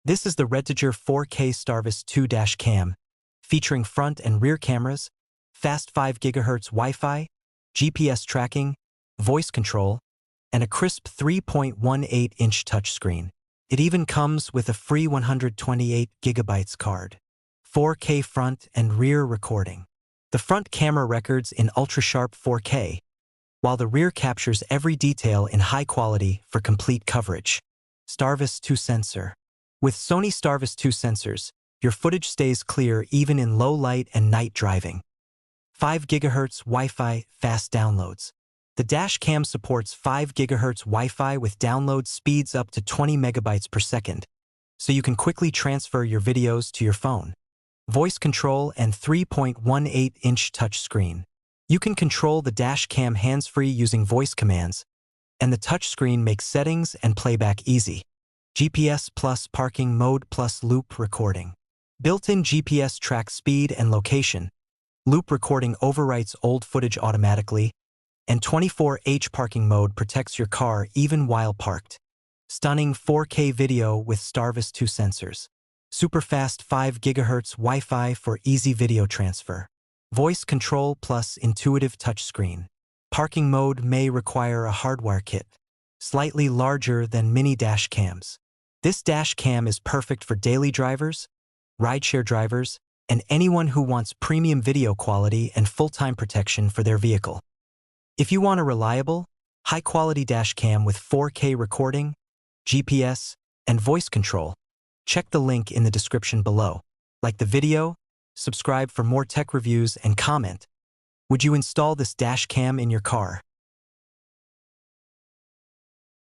This is the REDTIGER 4K Starvis 2 dash cam, featuring front and rear cameras, fast 5 GHz Wi-Fi, GPS tracking, voice control, and a crisp 3.18-inch touchscreen. It even comes with a free 128 GB card. 4K front and rear recording. The front camera records in ultra-sharp 4K, while the rear captures every detail in high quality for complete coverage. Starvis 2 sensor. With Sony Starvis 2 sensors, your footage stays clear even in low light and night driving. 5 GHz Wi-Fi fast downloads. The dash cam supports 5 GHz Wi-Fi with download speeds up to 20 megabytes per second, so you can quickly transfer your videos to your phone. Voice control and 3.18-inch touchscreen. You can control the dash cam hands-free using voice commands, and the touchscreen makes settings and playback easy. GPS plus parking mode plus loop recording. Built-in GPS tracks speed and location. Loop recording overwrites old footage automatically, and 24H parking mode protects your car even while parked. Stunning 4K video with Starvis 2 sensors. Super fast 5 GHz Wi-Fi for easy video transfer. Voice control plus intuitive touchscreen. Parking mode may require a hardware kit. Slightly larger than mini dash cams. This dash cam is perfect for daily drivers, rideshare drivers, and anyone who wants premium video quality and full-time protection for their vehicle. If you want a reliable, high-quality dash cam with 4K recording, GPS, and voice control, check the link in the description below. Like the video, subscribe for more tech reviews, and comment. Would you install this dash cam in your car?